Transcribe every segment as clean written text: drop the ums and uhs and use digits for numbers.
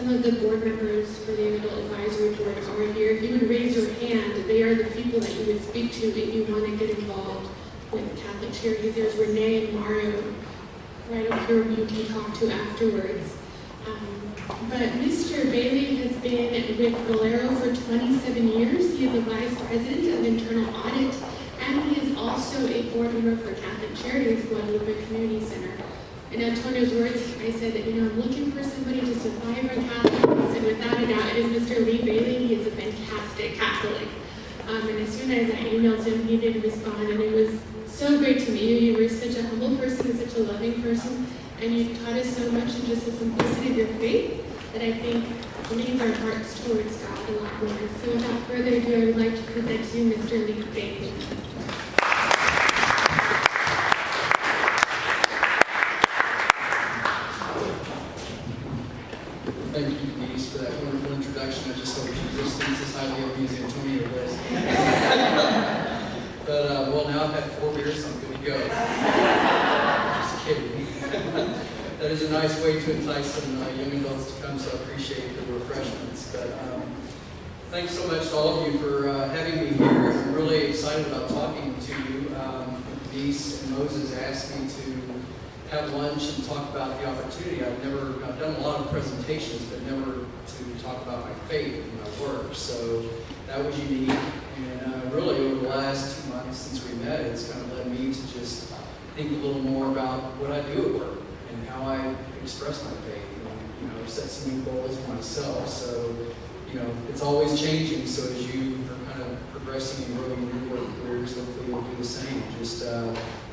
some of the board members for the Adult Advisory Board are here. If you would raise your hand, they are the people that you would speak to if you want to get involved with Catholic Charities. There's Renee and Mario right up here you can talk to afterwards. But Mr. Bailey has been with Valero for 27 years. He is the Vice President of Internal Audit, and he is also a board member for Catholic Charities, Guadalupe Community Center. In Antonio's words, I said that, I'm looking for somebody just to vibrant Catholic, and without a doubt, it is Mr. Lee Bailey. He is a fantastic Catholic. And as soon as I emailed him, he did respond, and it was so great to meet you. You were such a humble person and such a loving person, and you taught us so much in just the simplicity of your faith that I think leads our hearts towards God a lot more. So without further ado, I would like to present to you Mr. Lee Bailey. Thank you, Denise, for that wonderful introduction. I just hope Jesus thinks as highly of me as Antonio does. But, well, now I've had 4 beers, so I'm good to go. Just kidding. That is a nice way to entice some young adults to come, so I appreciate the refreshments. But thanks so much to all of you for having me here. I'm really excited about talking to you. Denise and Moses asked me to have lunch and talk about the opportunity. I've done a lot of presentations, but never to talk about my faith and my work. So that was unique. And really, over the last 2 months since we met, it's kind of led me to just think a little more about what I do at work and how I express my faith. And, set some new goals for myself. So, it's always changing. So as you are kind of progressing and growing in your work careers, hopefully you'll do the same. Just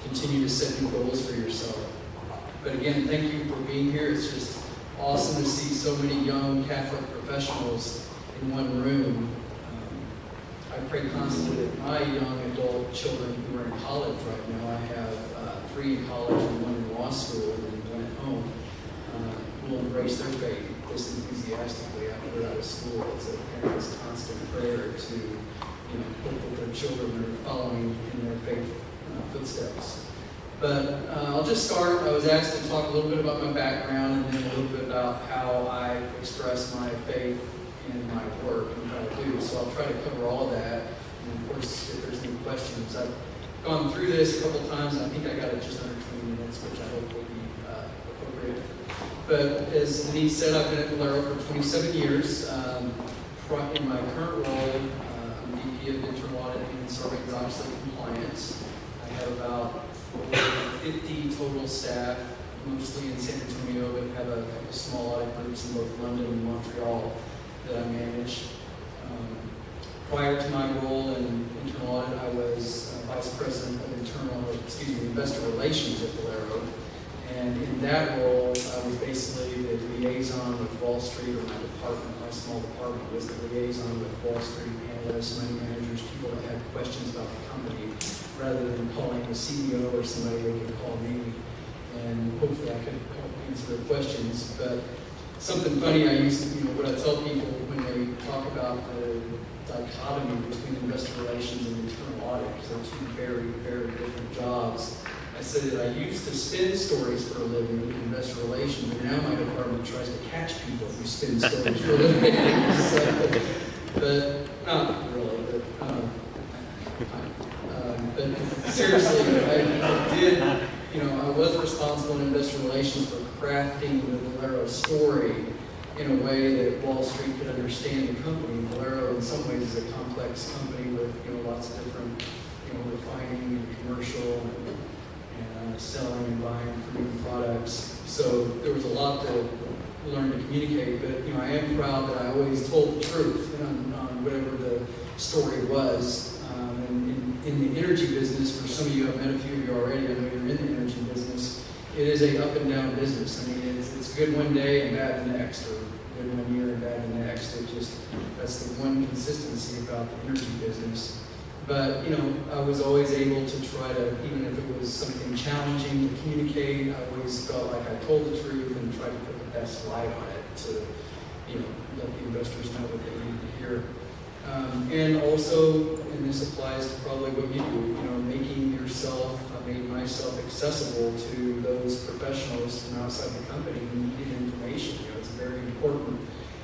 continue to set new goals for yourself. But again, thank you for being here. It's just awesome to see so many young Catholic professionals in one room. I pray constantly that my young adult children who are in college right now, I have 3 in college and 1 in law school and 1 at home, will embrace their faith just enthusiastically after they're out of school. It's a parent's constant prayer to hope that their children are following in their faith footsteps. But I'll just start. I was asked to talk a little bit about my background and then a little bit about how I express my faith in my work and what I do. So I'll try to cover all of that. And of course, if there's any questions, I've gone through this a couple times, and I think I got it just under 20 minutes, which I hope will be appropriate. But as Denise said, I've been at Valero for 27 years. In my current role, I'm VP of Internal Audit and Sarbanes Oxley Compliance. I have about 50 total staff, mostly in San Antonio, but have a couple small audit groups in both London and Montreal that I manage. Prior to my role in internal audit, I was Vice President of Investor Relations at Valero. And in that role, I was basically the liaison with Wall Street, or my small department was the liaison with Wall Street analysts, money managers, people that had questions about the company. Rather than calling the CEO or somebody, they could call me, and hopefully I could help answer their questions. But something funny I used to, what I tell people when they talk about the dichotomy between investor relations and internal audit, because they're 2 very, very different jobs. I said that I used to spin stories for a living in investor relations, and now my department tries to catch people who spin stories for a living. But not really. But seriously, I did, I was responsible in investor relations for crafting the Valero story in a way that Wall Street could understand the company. Valero, in some ways, is a complex company with, lots of different, refining and commercial and selling and buying premium products. So there was a lot to learn to communicate, but, I am proud that I always told the truth on whatever the story was. In the energy business, for some of you, I've met a few of you already, I know you're in the energy business, it is a up and down business. I mean, it's good one day and bad the next, or good one year and bad the next. That's the one consistency about the energy business. But, I was always able to try to, even if it was something challenging to communicate, I always felt like I told the truth and tried to put the best light on it to, let the investors know what they needed to hear. And also, and this applies to probably what you do, making yourself made myself accessible to those professionals from outside the company who needed information. You know, it's a very important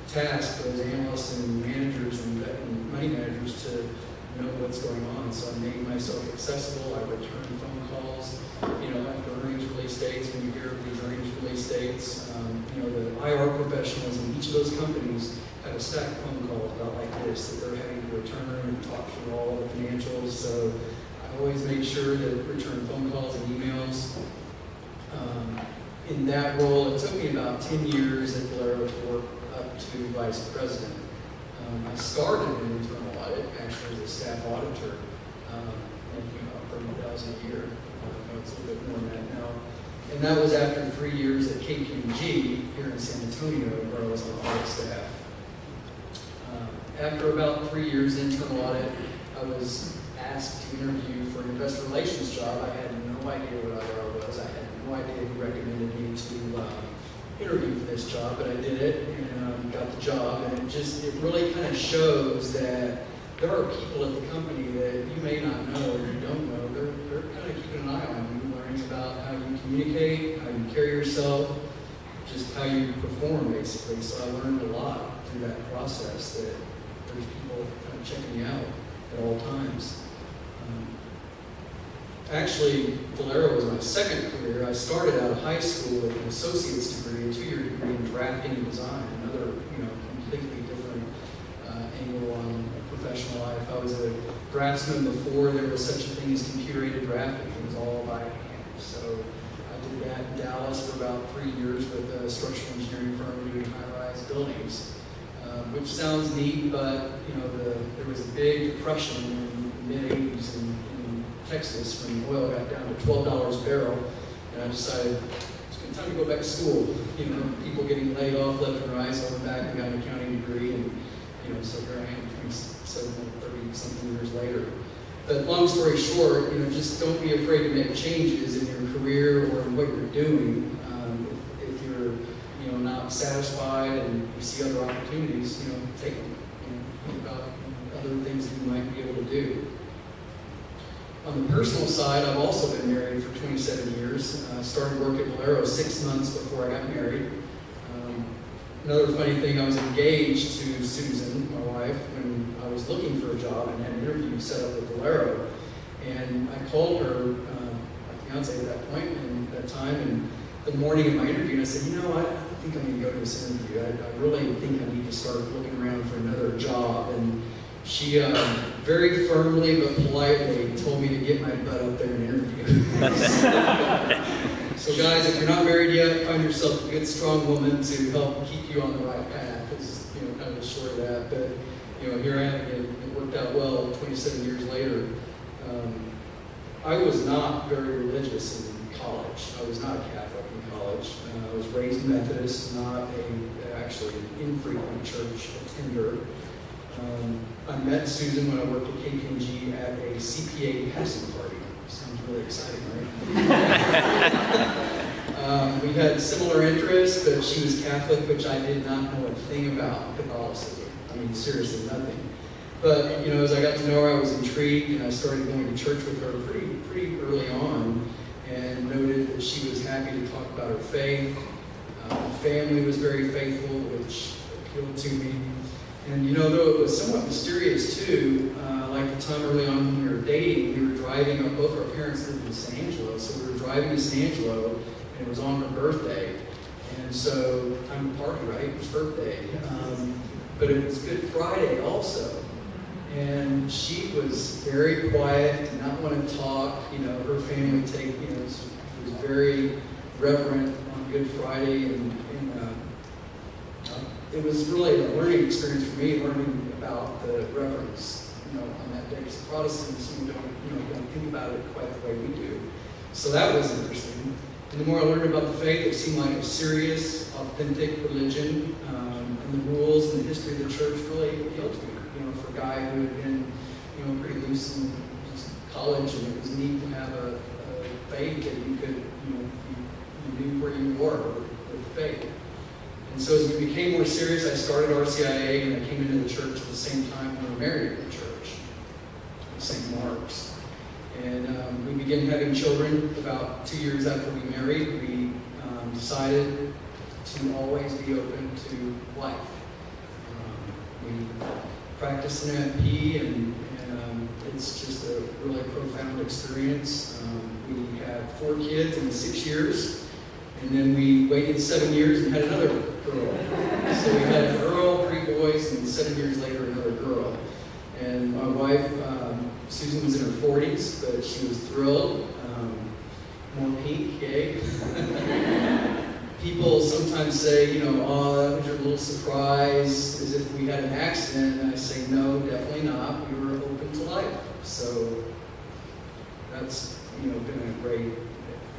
task for those analysts and managers and money managers to know what's going on. So I made myself accessible. I return phone calls, you know, after earnings release dates, when you hear of these earnings release dates. You know, the IR professionals in each of those companies have a stack of phone calls about like this, that they're having to return and talk through all the financials. So I always make sure to return phone calls and emails. In that role, it took me about 10 years at Valero to work up to vice president. I started in internal audit, actually as a staff auditor, making about $30,000 a year. It's a little bit more than that now. And that was after 3 years at KPMG here in San Antonio, where I was on the audit staff. After about 3 years in internal audit, I was asked to interview for an investor relations job. I had no idea what IR was. I had no idea who recommended me to interview for this job, but I did it and got the job. And it really kind of shows that there are people at the company that you may not know or you don't know. They're kind of keeping an eye on you, learning about how you communicate, how you carry yourself, just how you perform, basically. So I learned a lot through that process, that there's people kind of checking you out at all times. Actually, Valero was my second career. I started out of high school with an associate's degree, a 2-year degree in drafting and design, another, you know, completely different angle on professional life. I was a draftsman before there was such a thing as computer-aided drafting. It was all by hand. So I did that in Dallas for about 3 years with a structural engineering firm doing high-rise buildings, which sounds neat, but you know, there was a big depression in the mid-'80s in Texas when oil got down to $12 a barrel, and I decided it's time to go back to school. You know, people getting laid off left and right, so I went back and got an accounting degree, and you know, so here I am 27 or 30 something years later. But long story short, you know, just don't be afraid to make changes in your career or in what you're doing. If you're, you know, not satisfied and you see other opportunities, you know, take them. You know, think about other things that you might be able to do. On the personal side, I've also been married for 27 years. I started work at Valero 6 months before I got married. Another funny thing, I was engaged to Susan, my wife, when I was looking for a job and had an interview set up with Valero. And I called her, my fiance at that point, and at that time, and the morning of my interview, and I said, you know, I don't think I'm going to go to this interview. I really think I need to start looking around for another job. And she very firmly but politely told me to get my butt up there and interview. So guys, if you're not married yet, find yourself a good, strong woman to help keep you on the right path. It's, you know, kind of the short of that. But you know, here I am again. It worked out well 27 years later. I was not very religious in college. I was not a Catholic in college. I was raised Methodist, not actually an infrequent church attender. I met Susan when I worked at KPMG at a CPA passing party. Sounds really exciting, right? We had similar interests, but she was Catholic, which I did not know a thing about Catholicism. I mean, seriously, nothing. But, you know, as I got to know her, I was intrigued, and I started going to church with her pretty early on, and noted that she was happy to talk about her faith. Her family was very faithful, which appealed to me. And you know, though it was somewhat mysterious too, like the time early on when we were dating, we were driving up, both our parents lived in San Angelo, so we were driving to San Angelo, and it was on her birthday. And so, time to party, right? It was her birthday. But it was Good Friday also. And she was very quiet, did not want to talk. You know, her family was very reverent on Good Friday, and it was really a learning experience for me, learning about the reverence, you know, on that day. Because Protestants, don't think about it quite the way we do. So that was interesting. And the more I learned about the faith, it seemed like a serious, authentic religion, and the rules and the history of the church really appealed to me. You know, for a guy who had been, you know, pretty loose in college, and it was neat to have a faith that you could, you know, you knew where you were with faith. And so as we became more serious, I started RCIA, and I came into the church at the same time we were married at the church, St. Mark's. And we began having children about 2 years after we married. We decided to always be open to life. We practice in NFP, and it's just a really profound experience. We had 4 kids in 6 years, and then we waited 7 years and had another girl. So we had a girl, 3 boys, and 7 years later another girl. And my wife, Susan, was in her 40s, but she was thrilled. More pink, yay. People sometimes say, you know, oh, that was your little surprise, as if we had an accident. And I say, no, definitely not. We were open to life. So that's, you know, been a great,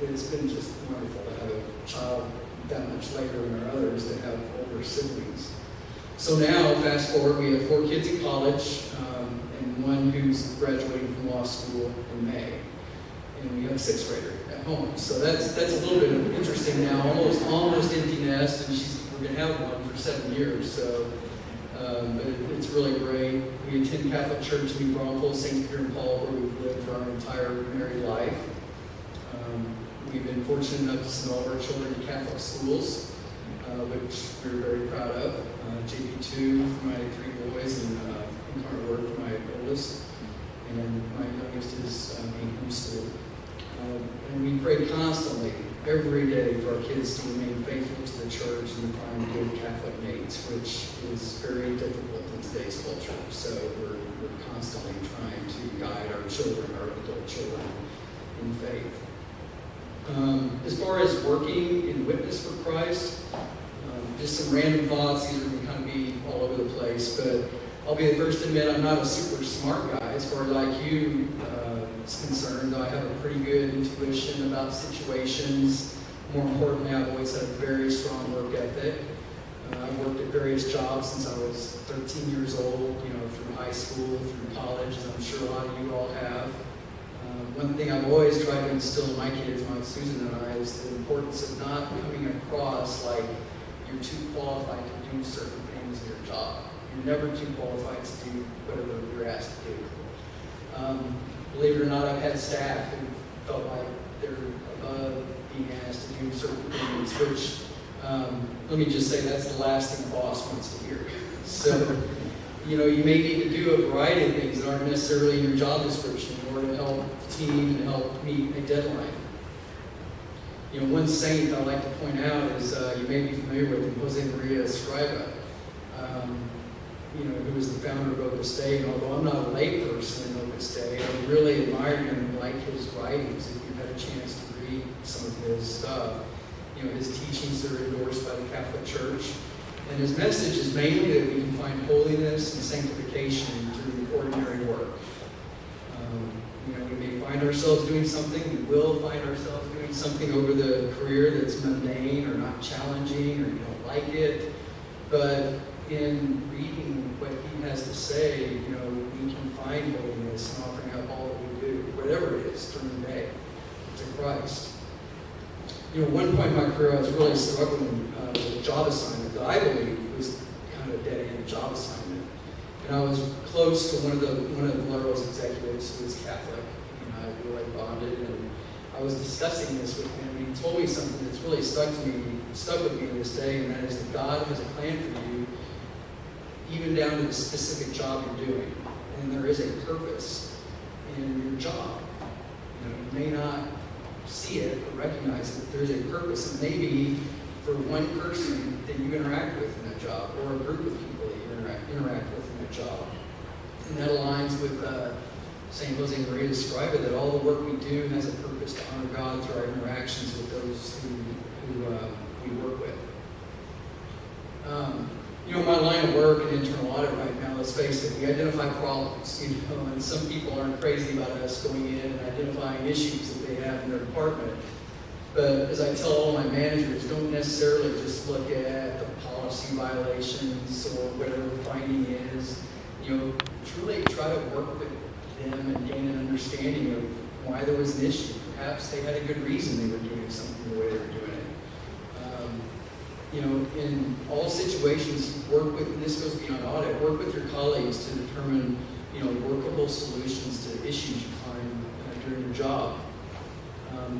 it's been just wonderful to have a child that much later than our others that have older siblings. So now, fast forward, we have 4 kids in college, and 1 who's graduating from law school in May. And we have a 6th grader at home. So that's a little bit interesting now, almost empty nest, and we're going to have one for 7 years. So, but it's really great. We attend Catholic Church in New Braunfels, St. Peter and Paul, where we've lived for our entire married life. We've been fortunate enough to send all of our children to Catholic schools, which we're very proud of. JP2 for my 3 boys, and Incarnate Word for my oldest, and my youngest is being homeschooled. And we pray constantly, every day, for our kids to remain faithful to the church and to find good Catholic mates, which is very difficult in today's culture. So we're constantly trying to guide our children, our adult children, in faith. As far as working in witness for Christ, just some random thoughts. These are going to kind of be all over the place, but I'll be the first to admit I'm not a super smart guy as far as IQ is concerned. I have a pretty good intuition about situations. More importantly, I've always had a very strong work ethic. I've worked at various jobs since I was 13 years old, you know, through high school, through college, as I'm sure a lot of you all have. One thing I've always tried to instill in my kids, my Susan and I, is the importance of not coming across like you're too qualified to do certain things in your job. You're never too qualified to do whatever you're asked to do. Believe it or not, I've had staff who felt like they're above being asked to do certain things, which, let me just say, that's the last thing a boss wants to hear. So, you know, you may need to do a variety of things that aren't necessarily in your job description in order to help the team and help meet a deadline. You know, one saint I like to point out is, you may be familiar with him, Jose Maria Escriva, you know, who was the founder of Opus Dei. And although I'm not a lay person in Opus Dei, I really admire him and like his writings. If you've had a chance to read some of his stuff, you know, his teachings are endorsed by the Catholic Church. And his message is mainly that we can find holiness and sanctification through ordinary work. You know, we may find ourselves doing something, we will find ourselves doing something over the career that's mundane or not challenging or you don't like it. But in reading what he has to say, you know, we can find holiness and offering up all that we do, whatever it is, during the day, to Christ. You know, at one point in my career, I was really struggling with a job assignment that I believe was kind of a dead-end job assignment. And I was close to one of Valero's executives who was Catholic, and I really bonded. And I was discussing this with him, and he told me something that's really stuck with me to this day, and that is that God has a plan for you, even down to the specific job you're doing. And there is a purpose in your job. You know, you may not see it or recognize it, but there's a purpose. It may be for one person that you interact with in that job, or a group of people that you interact with in that job. And that aligns with St. Jose Maria Escriva, that all the work we do has a purpose to honor God through our interactions with those who we work with. You know, my line of work in internal audit right now, let's face it, we identify problems, you know, and some people aren't crazy about us going in and identifying issues that they have in their department. But as I tell all my managers, don't necessarily just look at the policy violations or whatever the finding is. You know, truly try to work with them and gain an understanding of why there was an issue. Perhaps they had a good reason they were doing something the way they were doing it. You know, in all situations, work with, and this goes beyond audit, work with your colleagues to determine, you know, workable solutions to issues you find during your job.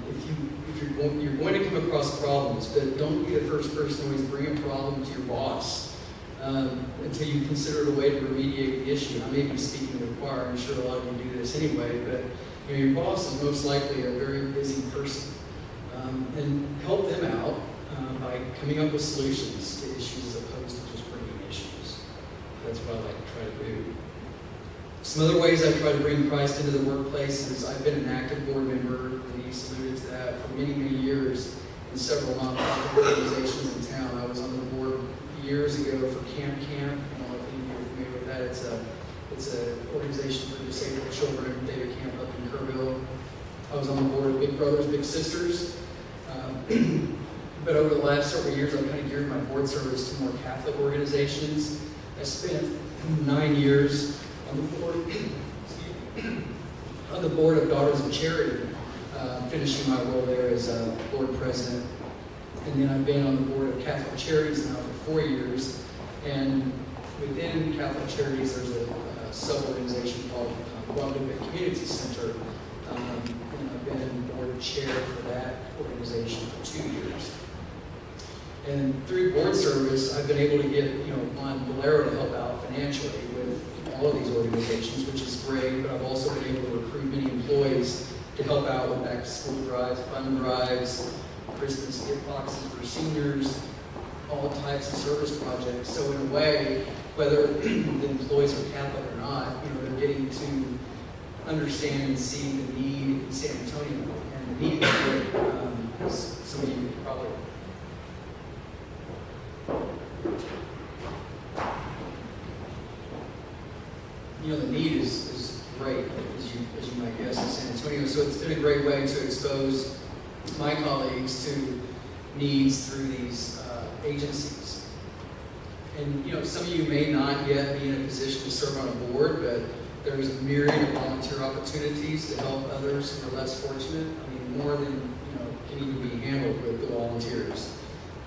If you're going to come across problems, but don't be the first person to always bring a problem to your boss until you consider a way to remediate the issue. I may be speaking to the choir. I'm sure a lot of you do this anyway, but your boss is most likely a very busy person, and help them out by coming up with solutions to issues as opposed to just bringing issues. That's what I like to try to do. Some other ways I try to bring Christ into the workplace is I've been an active board member, Denise alluded to that, for many, many years in several nonprofit organizations in town. I was on the board years ago for Camp. I don't know if any of you are familiar with that. It's an organization for disabled children, David Camp up in Kerrville. I was on the board of Big Brothers Big Sisters. But over the last several years, I've kind of geared my board service to more Catholic organizations. I spent 9 years on the board of Daughters of Charity, finishing my role there as a board president. And then I've been on the board of Catholic Charities now for 4 years. And within Catholic Charities, there's a sub-organization called Guadalupe Community Center. And I've been board chair for that organization for 2 years. And through board service, I've been able to get, on Valero to help out financially with all of these organizations, which is great, but I've also been able to recruit many employees to help out with back-to-school drives, fund drives, Christmas gift boxes for seniors, all types of service projects. So in a way, whether the employees are Catholic or not, they're getting to understand and see the need in San Antonio. And the need is great. Some of you probably the need is great, as you might guess, in San Antonio. So it's been a great way to expose my colleagues to needs through these agencies. And some of you may not yet be in a position to serve on a board, but there's a myriad of volunteer opportunities to help others who are less fortunate. I mean, more than can even be handled with the volunteers.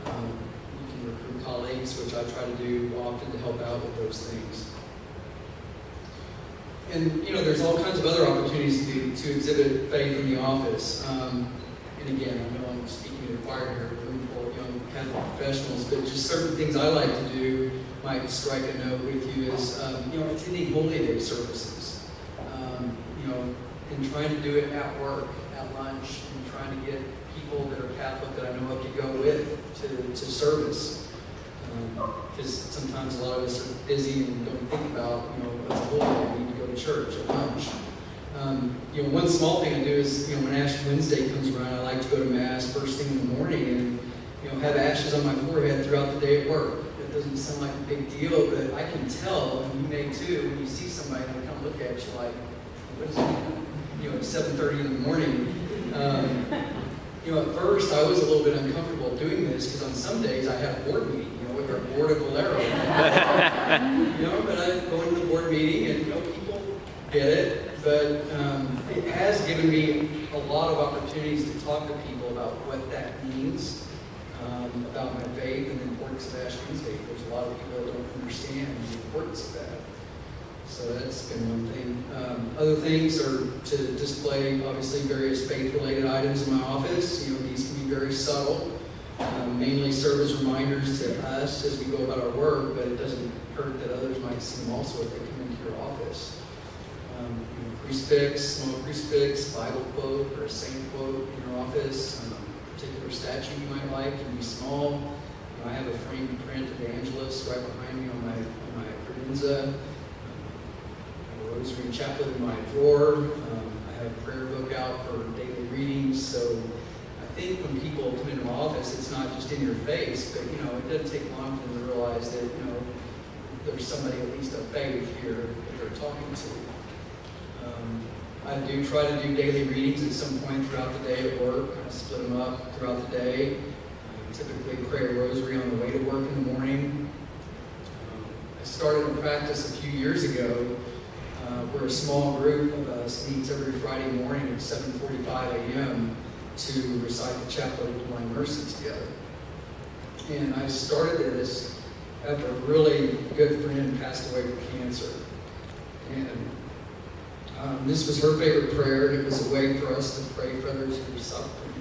You can recruit colleagues, which I try to do often to help out with those things. And there's all kinds of other opportunities to exhibit faith in the office. And again, I know I'm speaking to the choir here, a room full of young Catholic professionals, but just certain things I like to do, might strike a note with you, is attending Holy Day services. And trying to do it at work, at lunch, and trying to get people that are Catholic that I know of to go with to service. Because sometimes a lot of us are busy and don't think about, what's a holy day, we need to go to church at lunch. One small thing I do is, when Ash Wednesday comes around, I like to go to Mass first thing in the morning and, have ashes on my forehead throughout the day at work. That doesn't sound like a big deal, but I can tell, and you may too, when you see somebody and they kind of look at you like, what is it? At 7:30 in the morning. At first I was a little bit uncomfortable doing this because on some days I had a board meeting, with our board of Valero. But I go into the board meeting and, people get it, but it has given me a lot of opportunities to talk to people about what that means, about my faith and the importance of Ash Wednesday. There's a lot of people that don't understand the importance of that. So that's been one thing. Other things are to display, obviously, various faith-related items in my office. These can be very subtle, mainly serve as reminders to us as we go about our work, but it doesn't hurt that others might see them also if they come into your office. Crucifix, small crucifix, Bible quote, or a saint quote in your office. A particular statue you might like can be small. I have a framed print of the Angelus right behind me on my credenza. Rosary and chaplet in my drawer. I have a prayer book out for daily readings. So I think when people come into my office, it's not just in your face, but it doesn't take long for them to realize that there's somebody at least of faith here that they're talking to. I do try to do daily readings at some point throughout the day at work. I split them up throughout the day. I typically pray a rosary on the way to work in the morning. I started a practice a few years ago where a small group of us meets every Friday morning at 7:45 a.m. to recite the Chaplet of Divine Mercy together. And I started this after a really good friend passed away from cancer. And This was her favorite prayer, and it was a way for us to pray for others who are suffering.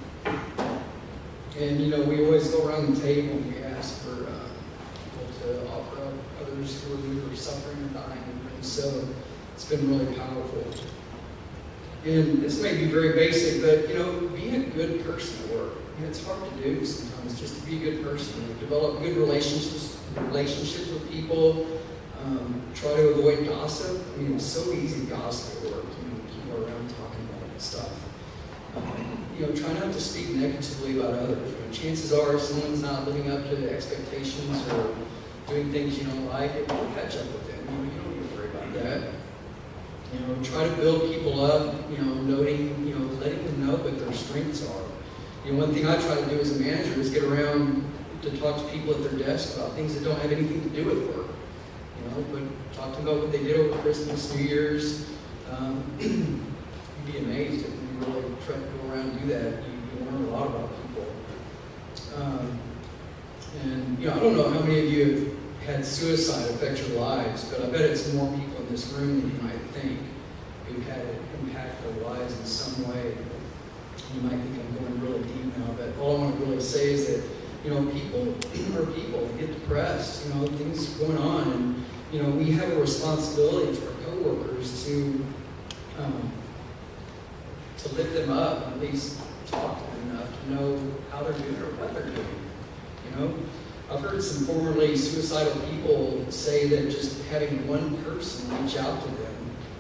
And, you know, we always go around the table and we ask for people to offer up others who are suffering and dying. And so it's been really powerful. And this may be very basic, but, you know, being a good person at work, you know, it's hard to do sometimes, just to be a good person. You develop good relationships with people. Try to avoid gossip. I mean, it's so easy to gossip at work. You know, people are around talking about stuff. You know, try not to speak negatively about others. You know, chances are, if someone's not living up to the expectations or doing things you don't like, it will catch up with them. You know, you don't need to worry about that. You know, try to build people up. You know, noting, you know, letting them know what their strengths are. You know, one thing I try to do as a manager is get around to talk to people at their desk about things that don't have anything to do with work. You know, but talk to them about what they did over Christmas, New Year's. You'd be amazed if you really try to go around and do that. You learn a lot about people. And, you know, I don't know how many of you have had suicide affect your lives, but I bet it's more people in this room than you might think who've had it impact their lives in some way. You might think I'm going really deep now, but all I want to really say is that, you know, people are people. They get depressed, you know, things going on, and, you know, we have a responsibility to our coworkers to lift them up, and at least talk to them enough to know how they're doing or what they're doing. You know, I've heard some formerly suicidal people say that just having one person reach out to them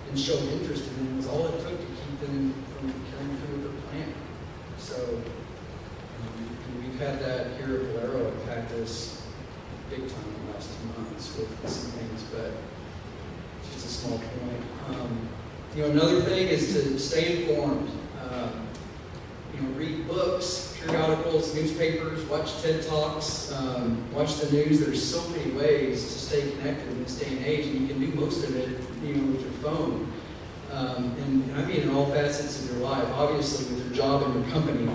and show interest in them was all it took to keep them from carrying through with their plan. So we've had that here at Valero impact us big time in the last 2 months with some things, but it's just a small point. You know, another thing is to stay informed. You know, read books, periodicals, newspapers, watch TED Talks, watch the news. There's so many ways to stay connected in this day and age, and you can do most of it, you know, with your phone. And I mean in all facets of your life. Obviously, with your job and your company,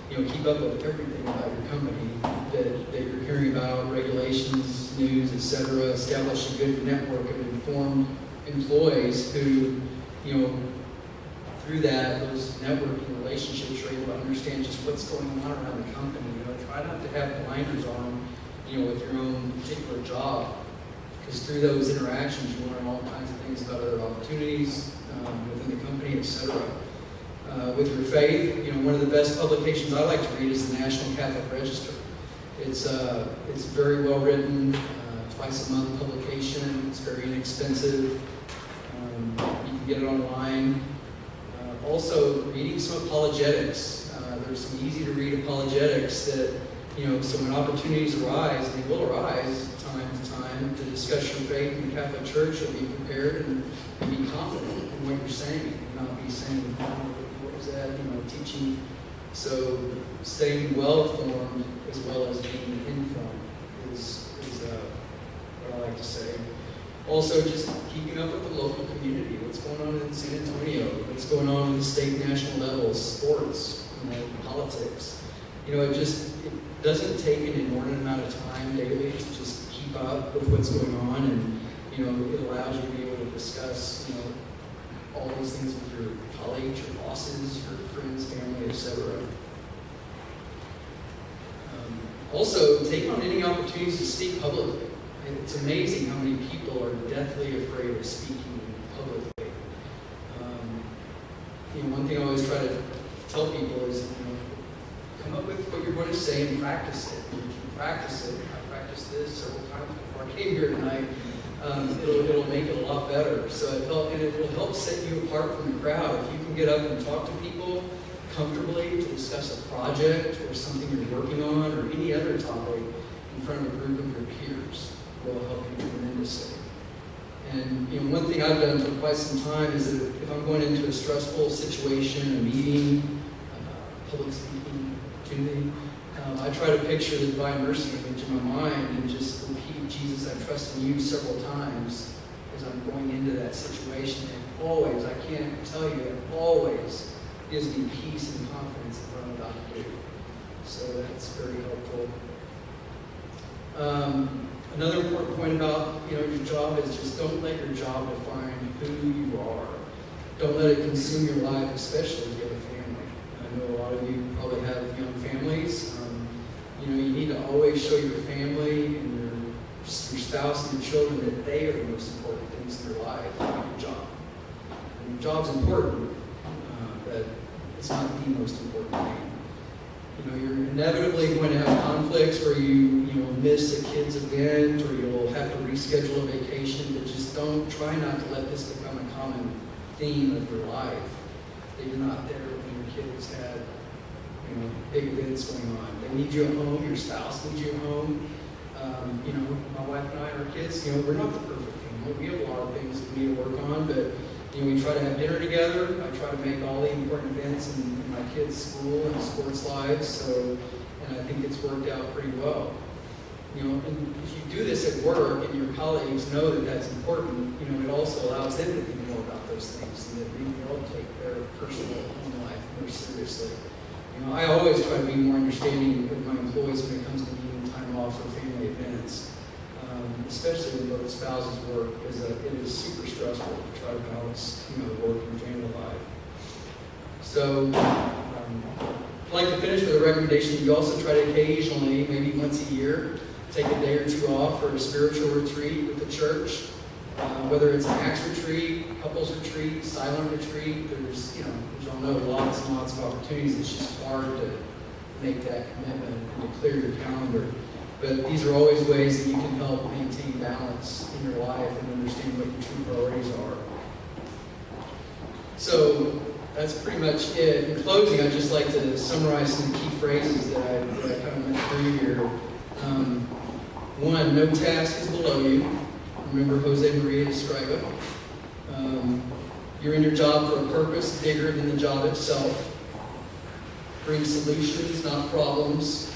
you know, keep up with everything about your company that you're hearing about, regulations, news, etc. Establish a good network of informed employees who, you know, through that, those networking relationships, you're able to understand just what's going on around the company. You know, try not to have blinders on, you know, with your own particular job, because through those interactions, you learn all kinds of things about other opportunities within the company, etc. With your faith, you know, one of the best publications I like to read is the National Catholic Register. It's very well written, twice a month publication. It's very inexpensive. You can get it online. Also, reading some apologetics. There's some easy to read apologetics that, you know, so when opportunities arise, and they will arise time to time, to discuss your faith in the Catholic Church, you'll be prepared and be confident in what you're saying, and not be saying, oh, what was that, you know, teaching. So staying well informed as well as being informed is what I like to say. Also, just keeping up with the local community, what's going on in San Antonio, what's going on in the state and national levels, sports, you know, politics. You know, it doesn't take an inordinate amount of time daily to just keep up with what's going on, and, you know, it allows you to be able to discuss, you know, all these things with your colleagues, your bosses, your friends, family, etc. Also, take on any opportunities to speak publicly. It's amazing how many people are deathly afraid of speaking publicly. You know, one thing I always try to tell people is, you know, come up with what you're going to say and practice it. And if you practice it, I practiced this several times before I came here tonight, it'll make it a lot better. So it will help set you apart from the crowd. If you can get up and talk to people comfortably to discuss a project or something you're working on or any other topic in front of a group of your peers, will help you tremendously. And, you know, one thing I've done for quite some time is that if I'm going into a stressful situation, a meeting, public speaking opportunity, I try to picture the Divine Mercy image in my mind and just repeat, Jesus, I trust in you several times as I'm going into that situation. And always, I can't tell you, it always gives me peace and confidence in what I'm about to do. So that's very helpful. Another important point about, you know, your job is just don't let your job define who you are. don't let it consume your life, especially if you have a family. I know a lot of you probably have young families. You know, you need to always show your family and your spouse and your children that they are the most important things in their life, not your job. And your job's important, but it's not the most important thing. You know, you're inevitably going to have conflicts where you miss a kid's event, or you'll have to reschedule a vacation, but just try not to let this become a common theme of your life. That you're not there when your kids had, big events going on. They need you at home, your spouse needs you at home. My wife and I and our kids, we're not the perfect team. We have a lot of things that we need to work on, but we try to have dinner together. I try to make all the important events in my kids' school and sports lives, and I think it's worked out pretty well. And if you do this at work and your colleagues know that that's important, it also allows them to think more about those things, and that maybe they'll take their personal home life more seriously. I always try to be more understanding with my employees when it comes to needing time off for family events, especially when both spouses work, because it is super stressful to try to balance, work and family life. So, I'd like to finish with a recommendation. You also try to occasionally, maybe once a year, take a day or two off for a spiritual retreat with the church. Whether it's an Acts retreat, couples retreat, silent retreat, there's, as y'all know, lots and lots of opportunities. It's just hard to make that commitment and to clear your calendar. But these are always ways that you can help maintain balance in your life and understand what your true priorities are. So that's pretty much it. In closing, I'd just like to summarize some key phrases that I kind of went through here. One, no task is below you. Remember Jose Maria Escriva. You're in your job for a purpose bigger than the job itself. Bring solutions, not problems.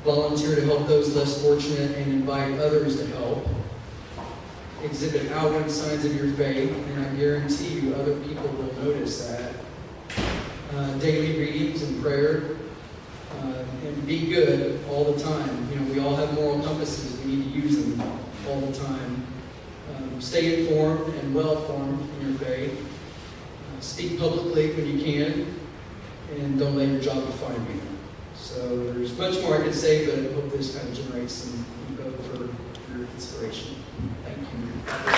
Volunteer to help those less fortunate and invite others to help. Exhibit outward signs of your faith, and I guarantee you other people will notice that. Daily readings and prayer. And be good all the time. We all have moral compasses. We need to use them all the time. Stay informed and well-formed in your faith. Speak publicly when you can, and don't let your job define you. So there's much more I could say, but I hope this kind of generates some info for your inspiration. Thank you.